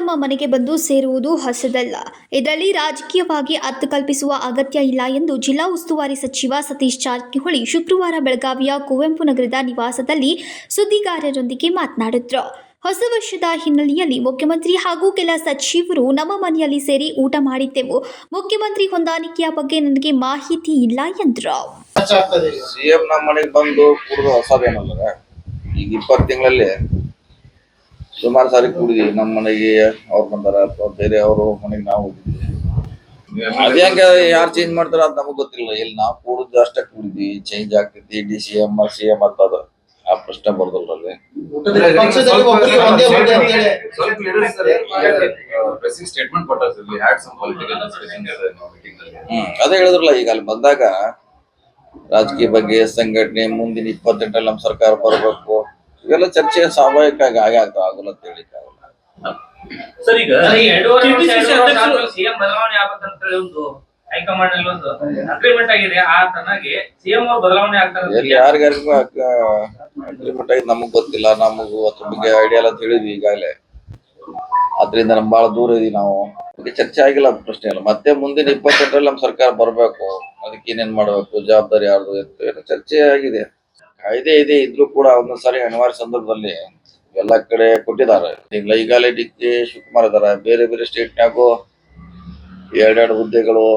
ನಮ್ಮ ಮನೆಗೆ ಬಂದು ಸೇರುವುದು ಹೊಸದಲ್ಲ. ಇದರಲ್ಲಿ ರಾಜಕೀಯವಾಗಿ ಅರ್ಥ ಕಲ್ಪಿಸುವ ಅಗತ್ಯ ಇಲ್ಲ ಎಂದು ಜಿಲ್ಲಾ ಉಸ್ತುವಾರಿ ಸಚಿವ ಸತೀಶ್ ಜಾರಕಿಹೊಳಿ ಶುಕ್ರವಾರ ಬೆಳಗಾವಿಯ ಕುವೆಂಪು ನಗರದ ನಿವಾಸದಲ್ಲಿ ಸುದ್ದಿಗಾರರೊಂದಿಗೆ ಮಾತನಾಡಿದರು. ಹೊಸ ವರ್ಷದ ಹಿನ್ನೆಲೆಯಲ್ಲಿ ಮುಖ್ಯಮಂತ್ರಿ ಹಾಗೂ ಕೆಲ ಸಚಿವರು ನಮ್ಮ ಮನೆಯಲ್ಲಿ ಸೇರಿ ಊಟ ಮಾಡಿದ್ದೆವು. ಮುಖ್ಯಮಂತ್ರಿ ಹೊಂದಾಣಿಕೆಯ ಬಗ್ಗೆ ನನಗೆ ಮಾಹಿತಿ ಇಲ್ಲ ಎಂದರು. ಸಿಎಂ ನಮ್ಮ ಮನೆಗೆ ಬಂದು ಕುಡಿದು ಹೊಸದೇನಲ್ಲ, ಈಗ 20 ತಿಂಗಳಲ್ಲಿ ಸುಮಾರು ಸಾರಿ ಕುಡಿದ್ವಿ. ನಮ್ಮ ಮನೆಗೆ ಅವ್ರು ಬಂದಾರ ಅಥವಾ ಬೇರೆ ಅವರು ಮನೆಗೆ ನಾವು ಹೋಗಿದ್ವಿ. ಅದೇ ಹಂಗೆ ಯಾರು ಚೇಂಜ್ ಮಾಡ್ತಾರ ಅದು ನಮಗ್ ಗೊತ್ತಿಲ್ಲ. ಇಲ್ಲಿ ನಾವು ಕೂಡುದು ಅಷ್ಟೇ ಕುಡಿದ್ವಿ, ಚೇಂಜ್ ಆಗ್ತೈತಿ. ಡಿ.ಸಿ.ಎಂ ಅಂತದ ಆ ಪ್ರಶ್ನೆ ಬರ್ದಲ್ರಲ್ಲಿ. ಅದೇ ಹೇಳಿದ್ರಲ್ಲ, ಈಗ ಅಲ್ಲಿ ಬಂದಾಗ ರಾಜಕೀಯ ಬಗ್ಗೆ, ಸಂಘಟನೆ, ಮುಂದಿನ 28ರಲ್ಲಿ ನಮ್ಮ ಸರ್ಕಾರ ಬರಬೇಕು, ಇವೆಲ್ಲ ಚರ್ಚೆ ಸ್ವಾಭಾವಿಕ ಆಗಲ್ಲ ಅಂತ ಹೇಳಿಕ್ ಆಗಲ್ಲ. ಸರ್, ಈಗ ಸಿಎಂ ಬದಲಾವಣೆ ಆಗ್ಬೇಕಂತ ಒಂದು ಹೈಕಮಾಂಡ್ ಅಲ್ಲಿ ಒಂದು ಅಗ್ರಿಮೆಂಟ್ ಆಗಿದೆ. ಆ ತನಾಗಿ ಸಿಎಂ ಅವರು ಬದಲಾವಣೆ ಆಗ್ತಾರೆ. ಎಲ್ಲಿ ಯಾರಿಗಾರಿಗೂ ಅಗ್ರಿಮೆಂಟ್ ಆಗಿದೆ ನಮಗ್ ಗೊತ್ತಿಲ್ಲ. ನಮಗೂ ಅದ್ರ ಬಗ್ಗೆ ಐಡಿಯಾ ಎಲ್ಲ ತಿಳಿದ್ವಿ ಈಗಾಗಲೇ. ಅದ್ರಿಂದ ನಮ್ ಬಹಳ ದೂರ ಇದೀವಿ ನಾವು. ಚರ್ಚೆ ಆಗಿಲ್ಲ, ಅದು ಪ್ರಶ್ನೆ ಇಲ್ಲ. ಮತ್ತೆ ಮುಂದಿನ 28ರಲ್ಲಿ ನಮ್ಮ ಸರ್ಕಾರ ಬರ್ಬೇಕು, ಅದಕ್ಕೆ ಏನೇನ್ ಮಾಡ್ಬೇಕು, ಜವಾಬ್ದಾರಿ ಯಾರ್ದು ಏನೋ ಚರ್ಚೆ ಆಗಿದೆ. ಕಾಯ್ದೆ ಇದೆ ಇದ್ರೂ ಕೂಡ ಒಂದೊಂದ್ಸಾರಿ ಅನಿವಾರ್ಯ ಸಂದರ್ಭದಲ್ಲಿ ಎಲ್ಲಾ ಕಡೆ ಕೊಟ್ಟಿದ್ದಾರೆ. ಈಗಾಗಲೇ ಡಿ.ಕೆ. ಶಿವಕುಮಾರ್ ಇದಾರ. ಬೇರೆ ಬೇರೆ ಸ್ಟೇಟ್ನಾಗೂ 2 ಹುದ್ದೆಗಳು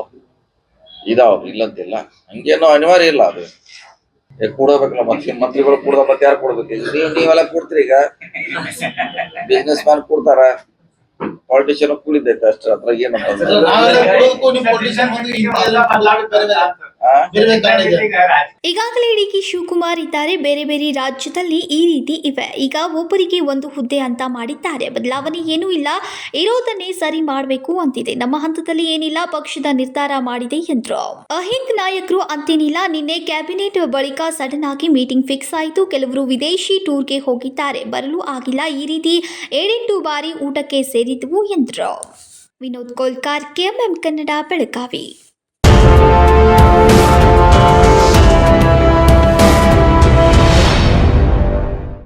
ಇದಾವ, ಇಲ್ಲಂತಿಲ್ಲ. ಹಂಗೇನೋ ಅನಿವಾರ್ಯ ಇಲ್ಲ. ಅದು ಕೂಡಬೇಕಲ್ಲ, ಮತ್ತೆ ಮಂತ್ರಿಗಳು ಕೂಡದ ಮತ್ತೆ ಯಾರು ಕೊಡ್ಬೇಕು? ನೀವೆಲ್ಲ ಕೊಡ್ತೀರಿ. ಈಗ ಬಿಸ್ನೆಸ್ ಮ್ಯಾನ್ ಕೊಡ್ತಾರ, ಪಾಲಿಟಿಷಿಯನ್ ಕೂಡಿದ್ದೈತೆ ಅಷ್ಟೇ. ಅದ್ರಾಗ ಏನಂತ ಈಗಾಗಲೇ ಡಿ.ಕೆ. ಶಿವಕುಮಾರ್ ಇದ್ದಾರೆ. ಬೇರೆ ಬೇರೆ ರಾಜ್ಯದಲ್ಲಿ ಈ ರೀತಿ ಇವೆ. ಈಗ ಒಬ್ಬರಿಗೆ ಒಂದು ಹುದ್ದೆ ಅಂತ ಮಾಡಿದ್ದಾರೆ. ಬದಲಾವಣೆ ಏನೂ ಇಲ್ಲ, ಇರೋದನ್ನೇ ಸರಿ ಮಾಡಬೇಕು ಅಂತಿದೆ. ನಮ್ಮ ಹಂತದಲ್ಲಿ ಏನಿಲ್ಲ, ಪಕ್ಷದ ನಿರ್ಧಾರ ಮಾಡಿದೆ ಎಂದರು. ಅಹಿಂದ್ ನಾಯಕರು ಅಂತೇನಿಲ್ಲ. ನಿನ್ನೆ ಕ್ಯಾಬಿನೆಟ್ ಬಳಿಕ ಸಡನ್ ಆಗಿ ಮೀಟಿಂಗ್ ಫಿಕ್ಸ್ ಆಯಿತು. ಕೆಲವರು ವಿದೇಶಿ ಟೂರ್ಗೆ ಹೋಗಿದ್ದಾರೆ, ಬರಲು ಆಗಿಲ್ಲ. ಈ ರೀತಿ 7-8 ಬಾರಿ ಊಟಕ್ಕೆ ಸೇರಿದ್ವು ಎಂದರು. ವಿನೋದ್ ಕೋಲ್ಕಾರ್, KMM ಕನ್ನಡ, ಬೆಳಗಾವಿ.